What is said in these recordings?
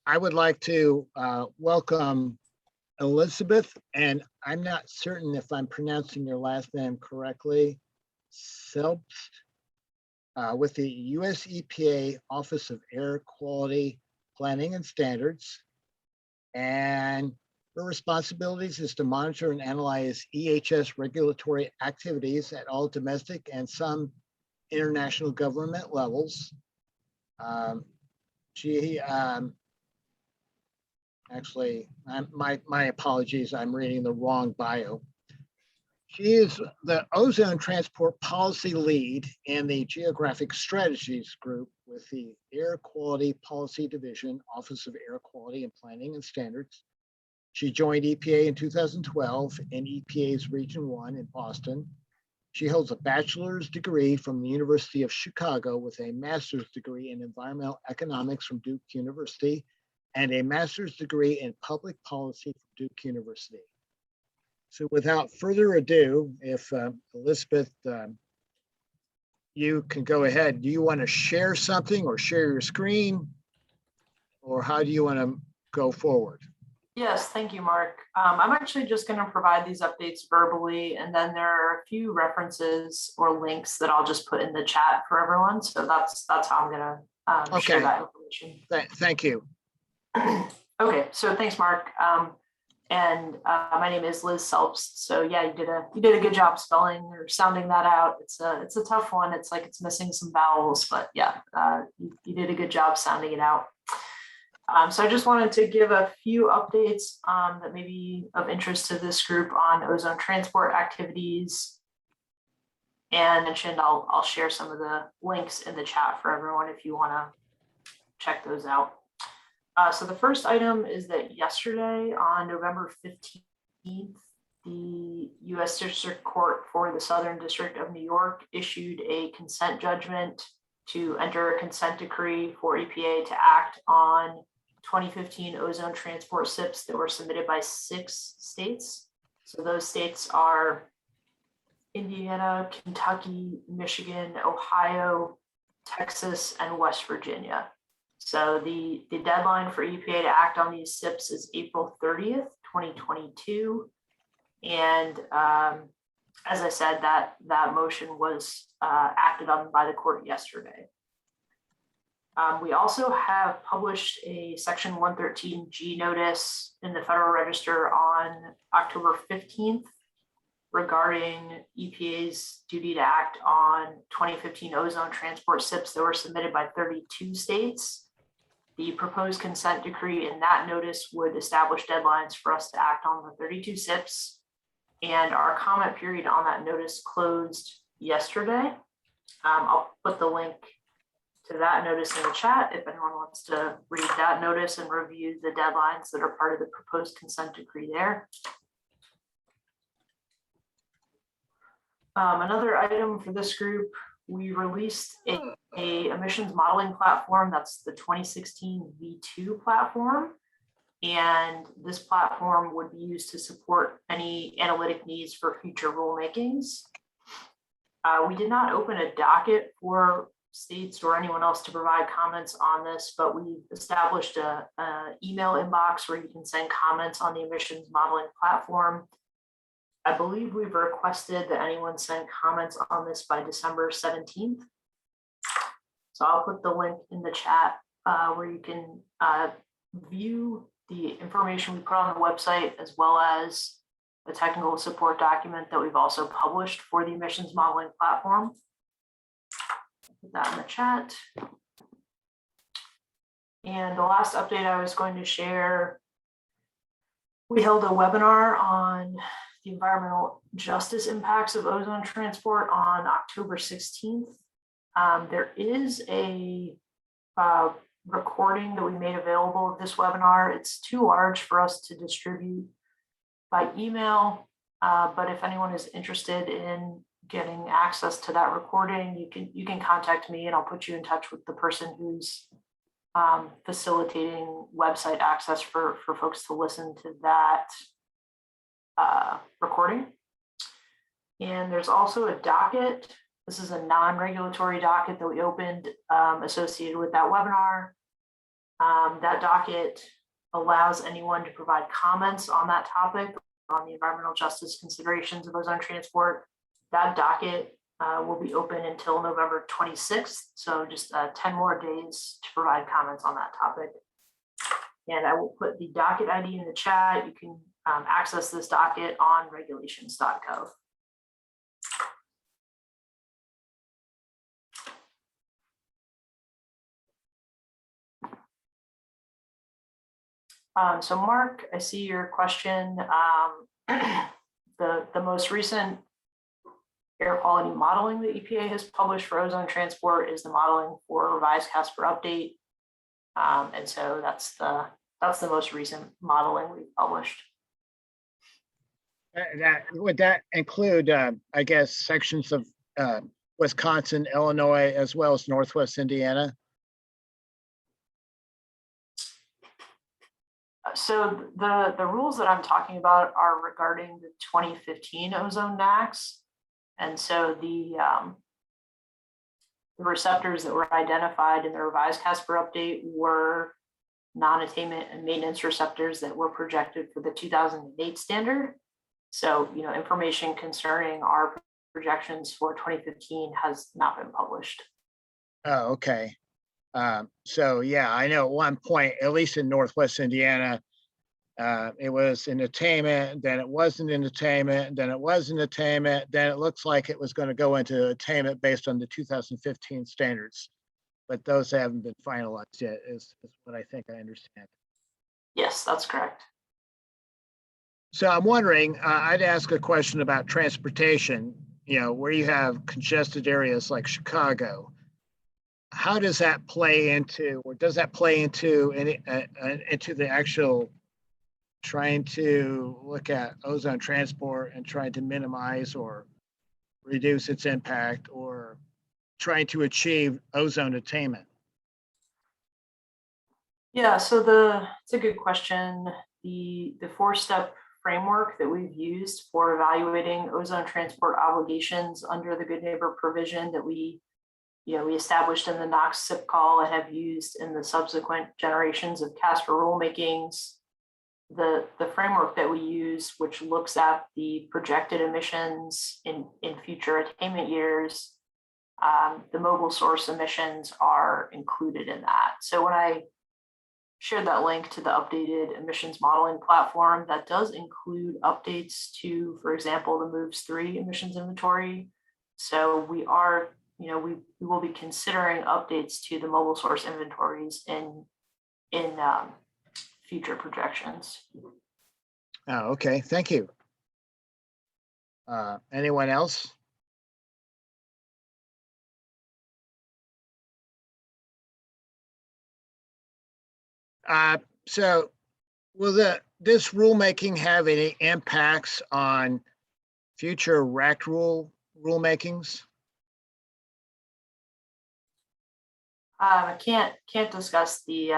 I would like to welcome Elizabeth, and I'm not certain if I'm pronouncing your last name correctly, Selbst, with the US EPA Office of Air Quality Planning and Standards. And her responsibilities is to monitor and analyze EHS regulatory activities at all domestic and some international government levels. Actually, my apologies, I'm reading the wrong bio. She is the Ozone Transport Policy Lead in the Geographic Strategies Group with the Air Quality Policy Division, Office of Air Quality and Planning and Standards. She joined EPA in 2012 in EPA's Region 1 in Boston. She holds a bachelor's degree from the University of Chicago with a master's degree in environmental economics from Duke University and a master's degree in public policy from Duke University. So without further ado, if Elizabeth, you can go ahead. Do you want to share something or share your screen? Or how do you want to go forward? Yes, thank you, Mark. I'm actually just going to provide these updates verbally, and then there are a few references or links that I'll just put in the chat for everyone. So that's how I'm going to share that information. Thank you. Okay, so thanks, Mark. My name is Liz Selbst. So yeah, you did a good job spelling or sounding that out. It's a tough one. It's like it's missing some vowels, but yeah, you did a good job sounding it out. So I just wanted to give a few updates that may be of interest to this group on ozone transport activities. And mentioned I'll share some of the links in the chat for everyone if you want to check those out. So the first item is that yesterday on November 15th, the US District Court for the Southern District of New York issued a consent judgment to enter a consent decree for EPA to act on 2015 ozone transport SIPs that were submitted by 6 states. So those states are Indiana, Kentucky, Michigan, Ohio, Texas, and West Virginia. So the deadline for EPA to act on these SIPs is April 30th, 2022. And as I said, that motion was acted on by the court yesterday. We also have published a Section 113G notice in the Federal Register on October 15th regarding EPA's duty to act on 2015 ozone transport SIPs that were submitted by 32 states. The proposed consent decree in that notice would establish deadlines for us to act on the 32 SIPs. And our comment period on that notice closed yesterday. I'll put the link to that notice in the chat if anyone wants to read that notice and review the deadlines that are part of the proposed consent decree there. Another item for this group, we released a emissions modeling platform. That's the 2016 V2 platform. And this platform would be used to support any analytic needs for future rulemakings. We did not open a docket for states or anyone else to provide comments on this, but we established a email inbox where you can send comments on the emissions modeling platform. I believe we've requested that anyone send comments on this by December 17th. So I'll put the link in the chat where you can view the information we put on the website, as well as a technical support document that we've also published for the emissions modeling platform. Put that in the chat. And the last update I was going to share, we held a webinar on the environmental justice impacts of ozone transport on October 16th. There is a recording that we made available of this webinar. It's too large for us to distribute by email, but if anyone is interested in getting access to that recording, you can contact me and I'll put you in touch with the person who's facilitating website access for folks to listen to that recording. And there's also a docket. This is a non-regulatory docket that we opened associated with that webinar. That docket allows anyone to provide comments on that topic, on the environmental justice considerations of ozone transport. That docket will be open until November 26th. So just 10 more days to provide comments on that topic. And I will put the docket ID in the chat. You can access this docket on regulations.gov. So Mark, I see your question. The most recent air quality modeling the EPA has published for ozone transport is the modeling for revised CASPER update. And so that's the most recent modeling we've published. Would that include, I guess, sections of Wisconsin, Illinois, as well as Northwest Indiana? So the rules that I'm talking about are regarding the 2015 ozone NAAQS. And so the receptors that were identified in the revised CASPER update were non-attainment and maintenance receptors that were projected for the 2008 standard. So, information concerning our projections for 2015 has not been published. Oh, okay. So yeah, I know at one point, at least in Northwest Indiana, it was in attainment, then it wasn't in attainment, then it was in attainment, then it looks like it was going to go into attainment based on the 2015 standards. But those haven't been finalized yet, is what I think I understand. Yes, that's correct. So I'm wondering, I'd ask a question about transportation, where you have congested areas like Chicago. How does that play into, or does that play into into the actual trying to look at ozone transport and trying to minimize or reduce its impact, or trying to achieve ozone attainment? Yeah, so it's a good question. The four-step framework that we've used for evaluating ozone transport obligations under the Good Neighbor provision that we established in the NAAQS SIP call and have used in the subsequent generations of CASPER rulemakings. The framework that we use, which looks at the projected emissions in future attainment years, the mobile source emissions are included in that. So when I shared that link to the updated emissions modeling platform, that does include updates to, for example, the MOVES 3 emissions inventory. So we are, we will be considering updates to the mobile source inventories in future projections. Oh, okay, thank you. Anyone else? So will this rulemaking have any impacts on future RAC rulemakings? I can't discuss the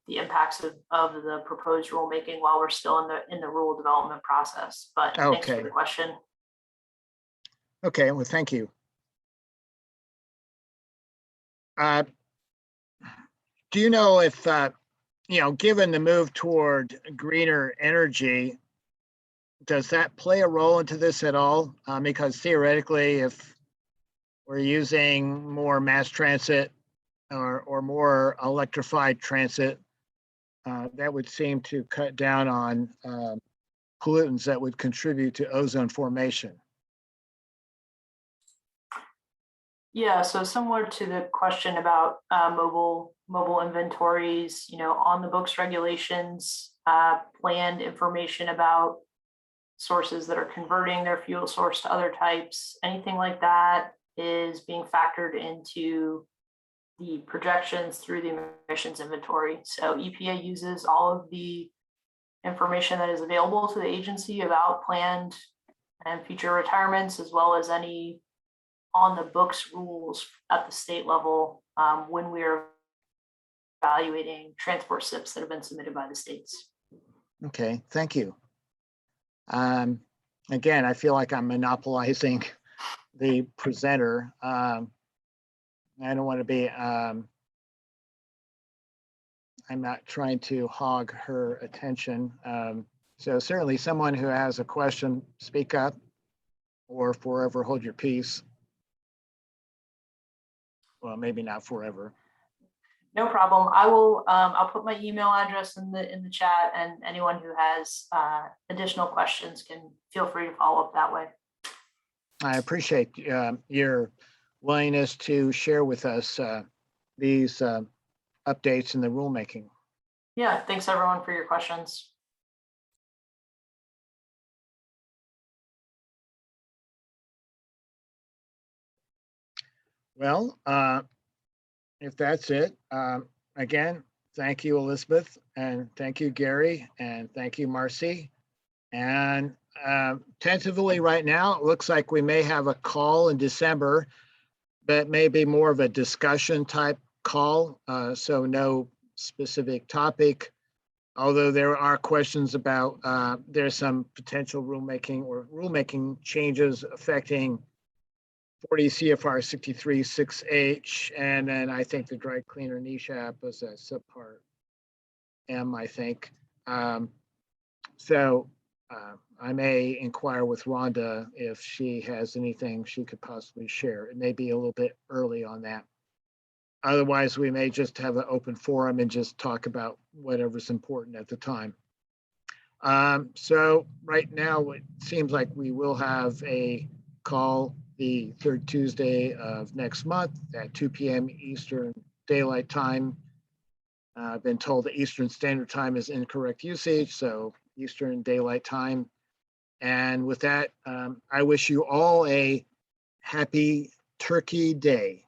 impacts of the proposed rulemaking while we're still in the rule development process, but thanks for the question. Okay, well, thank you. Do you know if, given the move toward greener energy, does that play a role into this at all? Because theoretically, if we're using more mass transit or more electrified transit, that would seem to cut down on pollutants that would contribute to ozone formation. Yeah, so similar to the question about mobile inventories, on the books regulations, planned information about sources that are converting their fuel source to other types, anything like that is being factored into the projections through the emissions inventory. So EPA uses all of the information that is available to the agency about planned and future retirements, as well as any on the books rules at the state level when we are evaluating transport SIPs that have been submitted by the states. Okay, thank you. Again, I feel like I'm monopolizing the presenter. I don't want to be, I'm not trying to hog her attention. So certainly someone who has a question, speak up or forever hold your peace. Well, maybe not forever. No problem. I will, I'll put my email address in the chat, and anyone who has additional questions can feel free to follow up that way. I appreciate your willingness to share with us these updates in the rulemaking. Yeah, thanks everyone for your questions. Well, if that's it, again, thank you, Elizabeth, and thank you, Gary, and thank you, Marcy. And tentatively right now, it looks like we may have a call in December, but maybe more of a discussion type call. So no specific topic, although there are questions about there's some potential rulemaking changes affecting 40 CFR 63.6H, and then I think the dry cleaner niche app was a subpart M, I think. So I may inquire with Rhonda if she has anything she could possibly share. It may be a little bit early on that. Otherwise, we may just have an open forum and just talk about whatever's important at the time. So right now, it seems like we will have a call the third Tuesday of next month at 2 p.m. Eastern Daylight Time. I've been told that Eastern Standard Time is incorrect usage, so Eastern Daylight Time. And with that, I wish you all a happy Turkey Day.